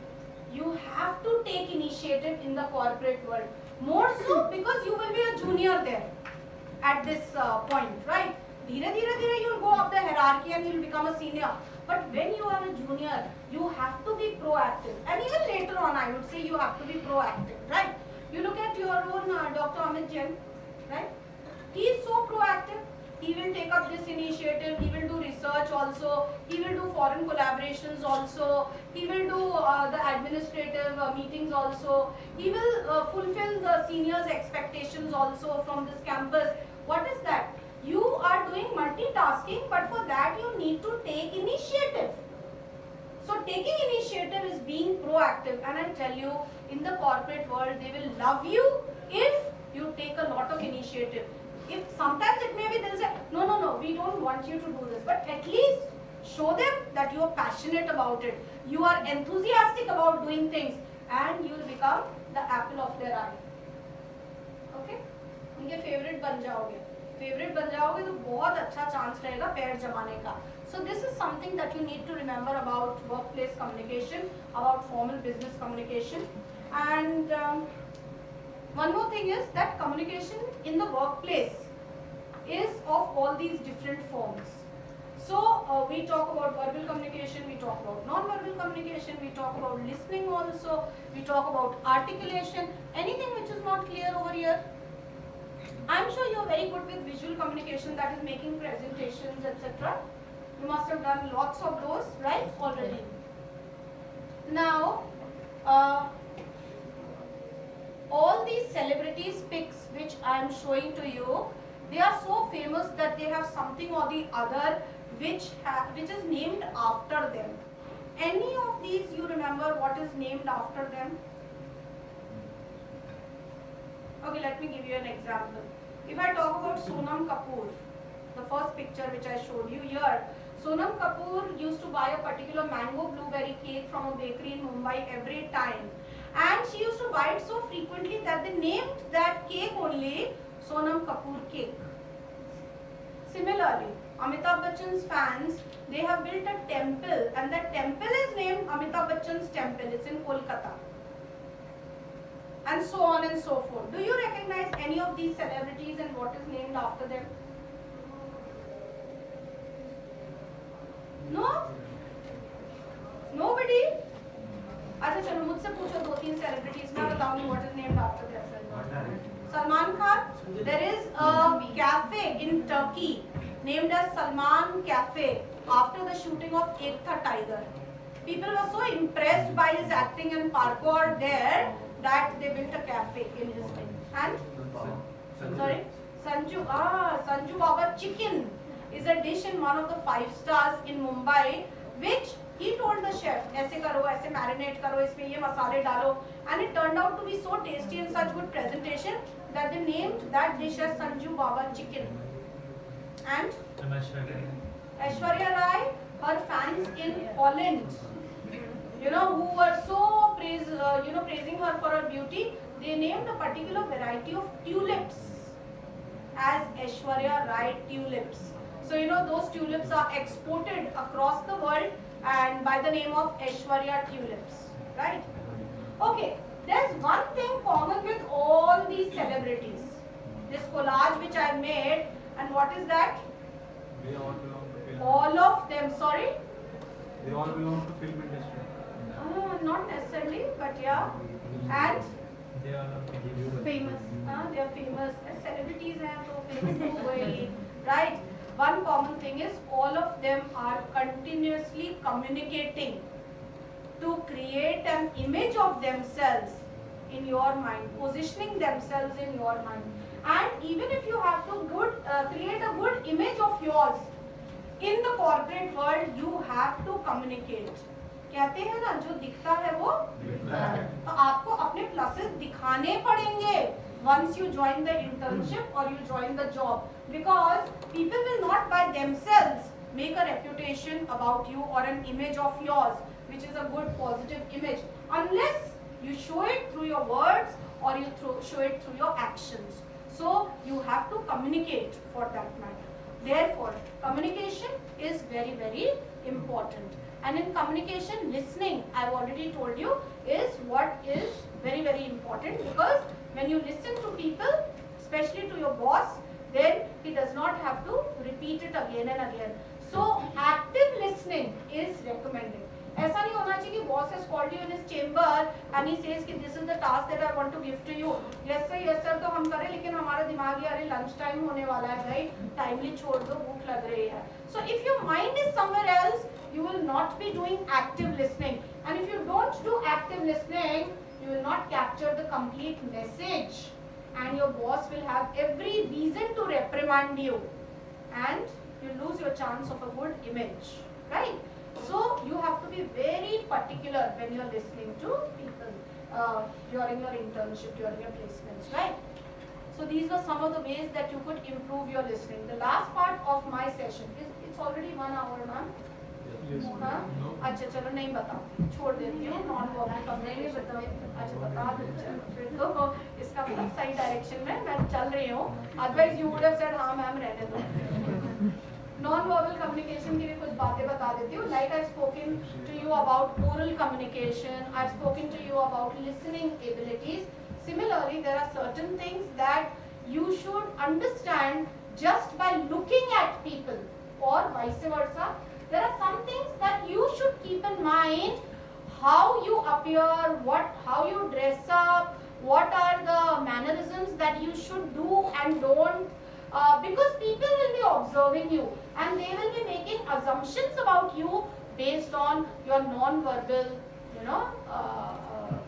You have to take initiative in the corporate world. More so because you will be a junior there at this point, right? धीरे धीरे you'll go up the hierarchy and you'll become a senior. But when you are a junior, you have to be proactive. And even later on, I would say you have to be proactive, right? You look at your own Dr. Amity, right? He is so proactive. He will take up this initiative. He will do research also. He will do foreign collaborations also. He will do the administrative meetings also. He will fulfill the seniors' expectations also from this campus. What is that? You are doing multitasking, but for that you need to take initiative. So taking initiative is being proactive, and I tell you, in the corporate world, they will love you if you take a lot of initiative. If sometimes it may be they'll say, no, we don't want you to do this, but at least show them that you are passionate about it. You are enthusiastic about doing things, and you will become the apple of their eye. Okay? उनके favorite बन जाओगे. Favourite बन जाओगे तो बहुत अच्छा chance रहेगा पैर जमाने का. So this is something that you need to remember about workplace communication, about formal business communication. And one more thing is that communication in the workplace is of all these different forms. So we talk about verbal communication, we talk about non-verbal communication, we talk about listening also, we talk about articulation. Anything which is not clear over here? I'm sure you're very good with visual communication, that is making presentations, etc. You must have done lots of those, right, already. Now, all these celebrities pics which I am showing to you, they are so famous that they have something or the other which is named after them. Any of these you remember what is named after them? Okay, let me give you an example. If I talk about Sonam Kapoor, the first picture which I showed you here, Sonam Kapoor used to buy a particular mango blueberry cake from a bakery in Mumbai every time. And she used to buy it so frequently that they named that cake only Sonam Kapoor cake. Similarly, Amitabh Bachchan's fans, they have built a temple and that temple is named Amitabh Bachchan's temple. It's in Kolkata. And so on and so forth. Do you recognize any of these celebrities and what is named after them? No? Nobody? अच्छा चलो मुझसे पूछो 2-3 celebrities मैं बताऊंगी what is named after them. Salman Khan. There is a cafe in Turkey named as Salman Cafe after the shooting of Ek Tha Tiger. People were so impressed by his acting and parkour there that they built a cafe in his name. And sorry, Sanju Baba chicken is a dish in one of the 5 stars in Mumbai, which he told the chef, ऐसे करो, ऐसे marinate करो, इसमें ये मसाले डालो, and it turned out to be so tasty and such good presentation that they named that dish as Sanju Baba chicken. And Aishwarya Rai, her fans in Holland, who were so praising her for her beauty, they named a particular variety of tulips as Aishwarya Rai tulips. So those tulips are exported across the world and by the name of Aishwarya tulips, right? Okay, there's one thing common with all these celebrities. This collage which I made, and what is that? They all belong to film. All of them, sorry? They all belong to film industry. Not necessarily, but yeah. And They are famous. They are famous. Celebrities हैं तो famous हो गई, right? One common thing is all of them are continuously communicating to create an image of themselves in your mind, positioning themselves in your mind. And even if you have to create a good image of yours in the corporate world, you have to communicate. कहते हैं ना जो दिखता है वो तो आपको अपने प्लसेस दिखाने पड़ेंगे once you join the internship or you join the job, because people will not by themselves make a reputation about you or an image of yours which is a good positive image unless you show it through your words or you show it through your actions. So you have to communicate for that matter. Therefore, communication is very, very important. And in communication, listening, I've already told you, is what is very, very important, because when you listen to people, especially to your boss, then he does not have to repeat it again and again. So active listening is recommended. ऐसा नहीं होना चाहिए कि boss has called you in his chamber and he says कि this is the task that I want to give to you. Yes sir तो हम करें, लेकिन हमारा दिमाग ये अरे lunch time होने वाला है भाई, timely छोड़ दो, भूख लग रही है. So if your mind is somewhere else, you will not be doing active listening. And if you don't do active listening, you will not capture the complete message. And your boss will have every reason to reprimand you. And you lose your chance of a good image, right? So you have to be very particular when you are listening to people during your internship, during your placements, right? So these are some of the ways that you could improve your listening. The last part of my session is, it's already 1 hour, ma'am. हाँ? अच्छा चलो नहीं बताती, छोड़ देती हूँ. Non verbal communication अच्छा बता दो, फिर तो इसका मतलब सही डायरेक्शन में मैं चल रही हूँ. Otherwise you would have said हाँ मैम रहने दो. नॉन वर्बल कम्युनिकेशन की भी कुछ बातें बता देती हूँ. Like I spoken to you about oral communication, I spoken to you about listening abilities. Similarly, there are certain things that you should understand just by looking at people, or vice versa. There are some things that you should keep in mind: how you appear, how you dress up, what are the mannerisms that you should do and don't, because people will be observing you and they will be making assumptions about you based on your non-verbal,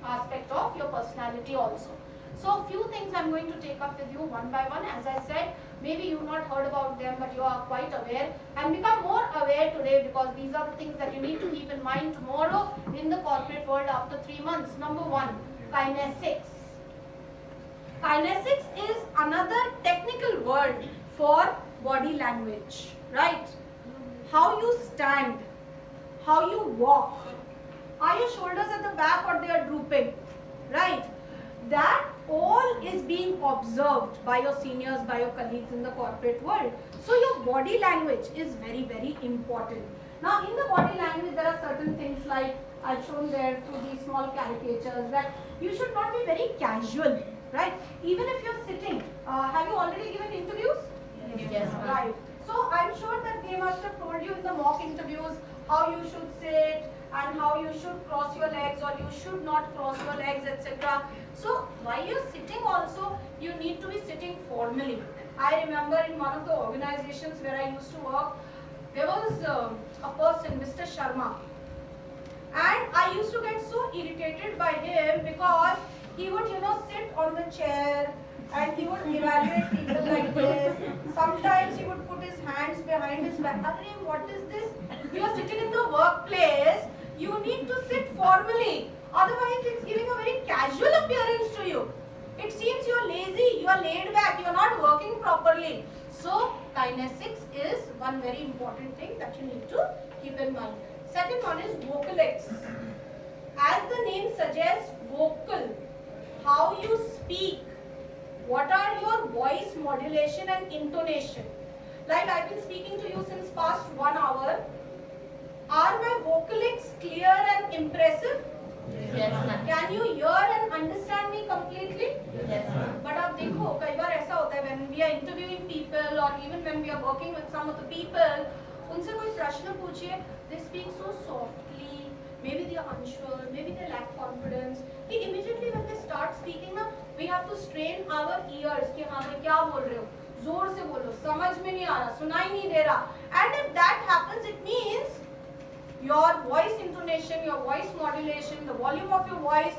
aspect of your personality also. So few things I'm going to take up with you one by one. As I said, maybe you've not heard about them, but you are quite aware and become more aware today, because these are the things that you need to keep in mind tomorrow in the corporate world after 3 months. Number 1, kinesics. Kinesics is another technical word for body language, right? How you stand, how you walk. Are your shoulders at the back or they are drooping, right? That all is being observed by your seniors, by your colleagues in the corporate world. So your body language is very, very important. Now in the body language there are certain things like I've shown there through these small caricatures, that you should not be very casual, right? Even if you're sitting, have you already given interviews? Yes. Right. So I'm sure that they must have told you in the mock interviews how you should sit and how you should cross your legs or you should not cross your legs, etc. So while you're sitting also, you need to be sitting formally. I remember in one of the organizations where I used to work, there was a person, Mr. Sharma, and I used to get so irritated by him because he would, sit on the chair and he would evaluate people like this. Sometimes he would put his hands behind his back. Arre, what is this? You are sitting in the workplace. You need to sit formally. Otherwise, it's giving a very casual appearance to you. It seems you are lazy, you are laid back, you are not working properly. So, kinesics is one very important thing that you need to keep in mind. Second one is vocalics. As the name suggests, vocal, how you speak. What are your voice modulation and intonation? Like I've been speaking to you since past 1 hour. Are my vocalics clear and impressive? Yes, ma'am. Can you hear and understand me completely? Yes, ma'am. But आप देखो कई बार ऐसा होता है when we are interviewing people or even when we are working with some of the people, उनसे कोई प्रश्न पूछिए, they speak so softly, maybe they are unsure, maybe they lack confidence. कि immediately when they start speaking ना, we have to strain our ears कि हाँ भाई क्या बोल रहे हो, जोर से बोलो, समझ में नहीं आ रहा, सुनाई नहीं दे रहा. And if that happens, it means your voice intonation, your voice modulation, the volume of your voice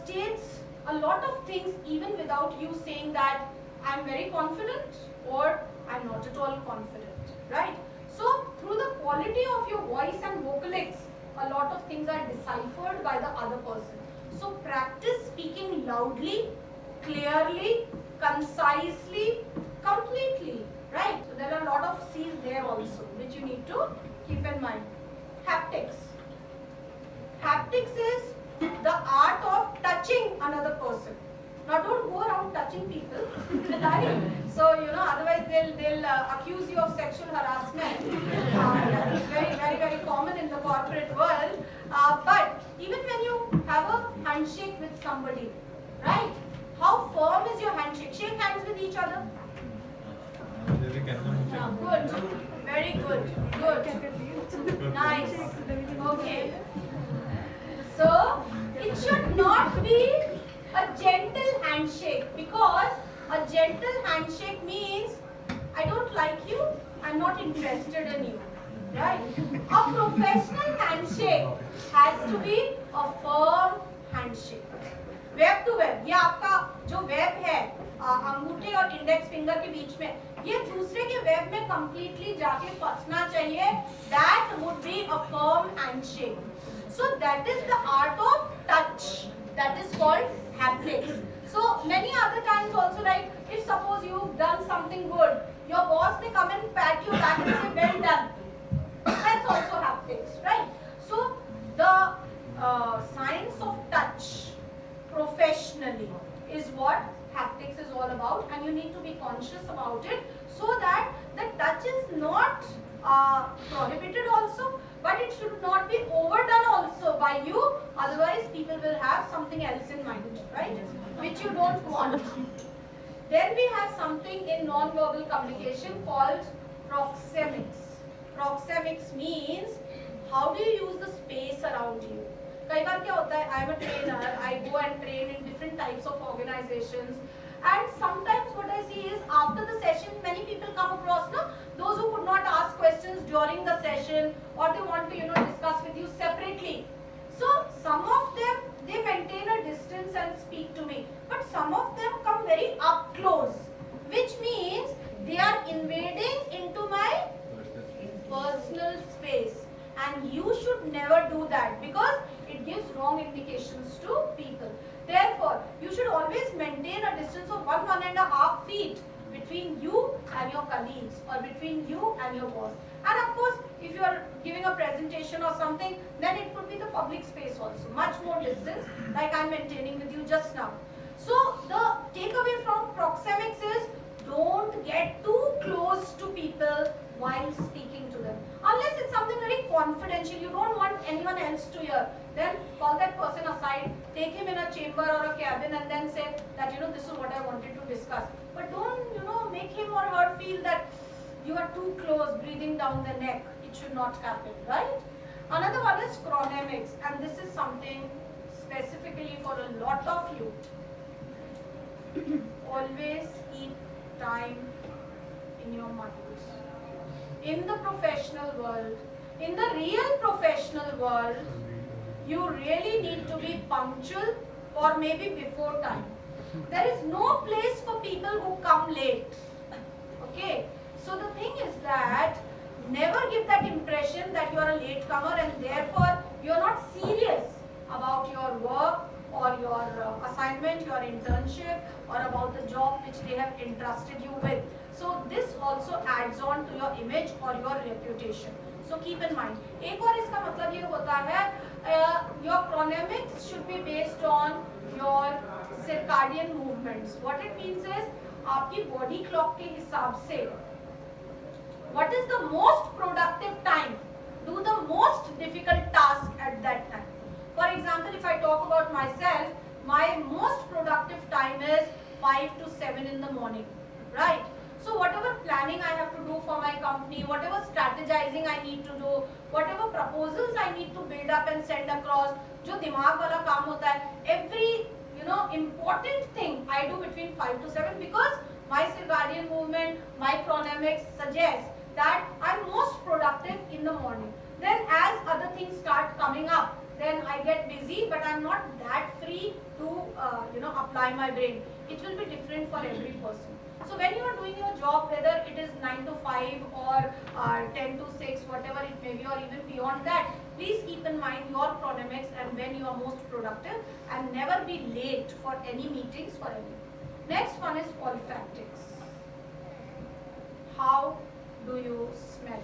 states a lot of things even without you saying that I'm very confident or I'm not at all confident, right? So through the quality of your voice and vocalics, a lot of things are deciphered by the other person. So practice speaking loudly, clearly, concisely, completely, right? So there are a lot of C's there also which you need to keep in mind. Haptics. Haptics is the art of touching another person. Now don't go around touching people, right? So otherwise they'll accuse you of sexual harassment. That is very, very, very common in the corporate world. But even when you have a handshake with somebody, right? How firm is your handshake? Shake hands with each other. Good. Very good. Good. Nice. Okay. So it should not be a gentle handshake, because a gentle handshake means I don't like you, I'm not interested in you, right? A professional handshake has to be a firm handshake. Web two web, ये आपका जो web है अंगूठे और index finger के बीच में, ये दूसरे के वेब में कंप्लीटली जाके फंसना चाहिए. That would be a firm handshake. So that is the art of touch. That is called haptics. So many other times also, like if suppose you've done something good, your boss may come and pat you back and say well done. That's also haptics, right? So the science of touch professionally is what haptics is all about, and you need to be conscious about it so that the touch is not prohibited also, but it should not be overdone also by you, otherwise people will have something else in mind, right? Which you don't want. Then we have something in non-verbal communication called proxemics. Proxemics means how do you use the space around you? कई बार क्या होता है, I am a trainer, I go and train in different types of organizations, and sometimes what I see is after the session, many people come across, no, those who could not ask questions during the session, or they want to, discuss with you separately. So some of them, they maintain a distance and speak to me, but some of them come very up close, which means they are invading into my personal space, and you should never do that because it gives wrong indications to people. Therefore, you should always maintain a distance of 1.5 feet between you and your colleagues, or between you and your boss. And of course, if you are giving a presentation or something, then it could be the public space also, much more distance, like I am maintaining with you just now. So the takeaway from Proxemics is, don't get too close to people while speaking to them. Unless it's something very confidential, you don't want anyone else to hear, then call that person aside, take him in a chamber or a cabin, and then say that, this is what I wanted to discuss. But don't, make him or her feel that you are too close, breathing down the neck. It should not happen, right? Another one is Chronemics, and this is something specifically for a lot of you. Always keep time in your mind. In the professional world, in the real professional world, you really need to be punctual, or maybe before time. There is no place for people who come late. Okay? So the thing is that never give that impression that you are a latecomer and therefore you are not serious about your work or your assignment, your internship, or about the job which they have entrusted you with. So this also adds on to your image or your reputation. So keep in mind. एक और इसका मतलब ये होता है, your chronemics should be based on your circadian movements. What it means is, आपकी body clock के हिसाब से, what is the most productive time? Do the most difficult task at that time. For example, if I talk about myself, my most productive time is 5 to 7 in the morning, right? So whatever planning I have to do for my company, whatever strategizing I need to do, whatever proposals I need to build up and send across, जो दिमाग वाला काम होता है, every important thing I do between 5 to 7 because my circadian movement, my chronemics suggests that I'm most productive in the morning. Then as other things start coming up, then I get busy, but I'm not that free to apply my brain. It will be different for every person. So when you are doing your job, whether it is 9 to 5 or 10 to 6, whatever it may be, or even beyond that, please keep in mind your chronemics and when you are most productive, and never be late for any meetings for anything. Next one is olfactics. How do you smell?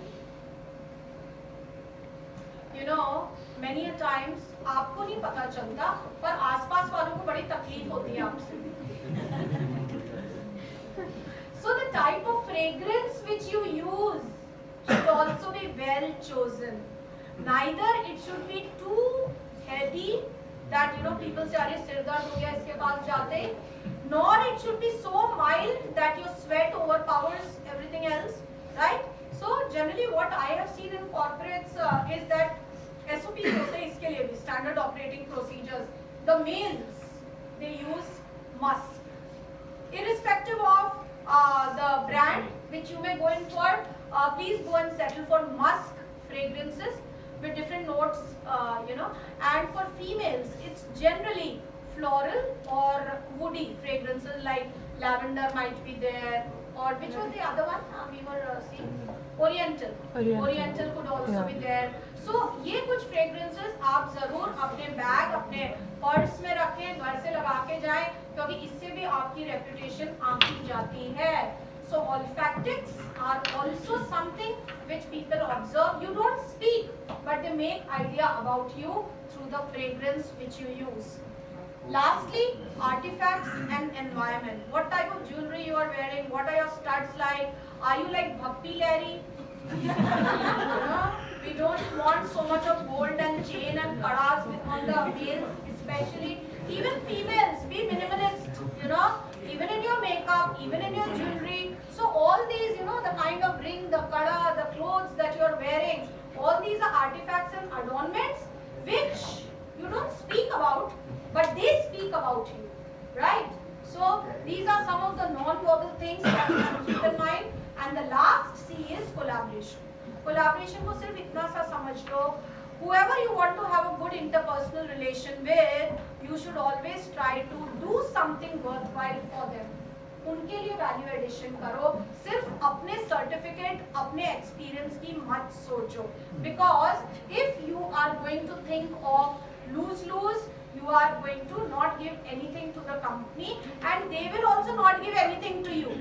Many a times आपको नहीं पता चलता, पर आसपास वालों को बड़ी तकलीफ होती है आपसे. So the type of fragrance which you use should also be well chosen. Neither it should be too heavy that people say अरे सिर दर्द हो गया इसके पास जाते, nor it should be so mild that your sweat overpowers everything else, right? So generally what I have seen in corporates is that SOPs होते हैं इसके लिए भी, standard operating procedures. The males, they use musk. Irrespective of the brand which you may go in for, please go and settle for musk fragrances with different notes, and for females it's generally floral or woody fragrances like lavender might be there, or which was the other one we were seeing? Oriental could also be there. So ये कुछ fragrances आप जरूर अपने bag, अपने purse में रखें, घर से लगा के जाएं, क्योंकि इससे भी आपकी reputation आंकी जाती है. So olfactics are also something which people observe. You don't speak, but they make idea about you through the fragrance which you use. Lastly, artifacts and environment. What type of jewelry you are wearing? What are your studs like? Are you like Bhakti Larry? We don't want so much of gold and chain and kadas on the males, especially. Even females, be minimalist, even in your makeup, even in your jewelry. So all these, the kind of ring, the kada, the clothes that you are wearing, all these are artifacts and adornments which you don't speak about, but they speak about you, right? So these are some of the non-verbal things that you should keep in mind. And the last C is collaboration. Collaboration को सिर्फ इतना सा समझ लो, whoever you want to have a good interpersonal relation with, you should always try to do something worthwhile for them. उनके लिए value addition करो, सिर्फ अपने सर्टिफिकेट अपने एक्सपीरियंस की मत सोचो, because if you are going to think of lose lose, you are going to not give anything to the company and they will also not give anything to you.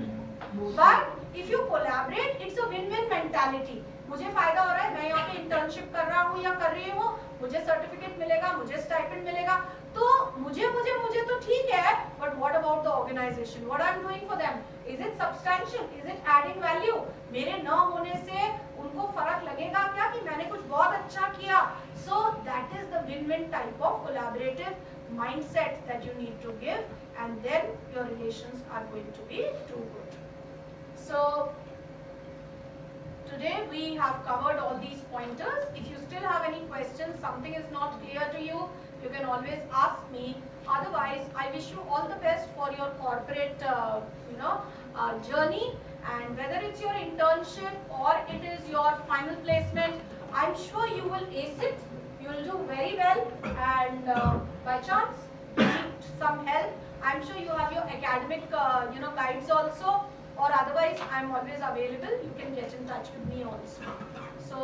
But if you collaborate, it's a win-win mentality. मुझे फायदा हो रहा है, मैं यहाँ पे internship कर रहा हूँ या कर रही हूँ, मुझे सर्टिफिकेट मिलेगा, मुझे स्टाइपेंड मिलेगा, तो मुझे तो ठीक है, but what about the organization? What I'm doing for them? Is it substantial? Is it adding value? मेरे न होने से उनको फर्क लगेगा क्या कि मैंने कुछ बहुत अच्छा किया? So that is the win-win type of collaborative mindset that you need to give, and then your relations are going to be too good. So today we have covered all these pointers. If you still have any questions, something is not clear to you, you can always ask me. Otherwise, I wish you all the best for your corporate journey, and whether it's your internship or it is your final placement, I'm sure you will ace it. You will do very well, and by chance you need some help, I'm sure you have your academic guides also, or otherwise I'm always available. You can get in touch with me also. So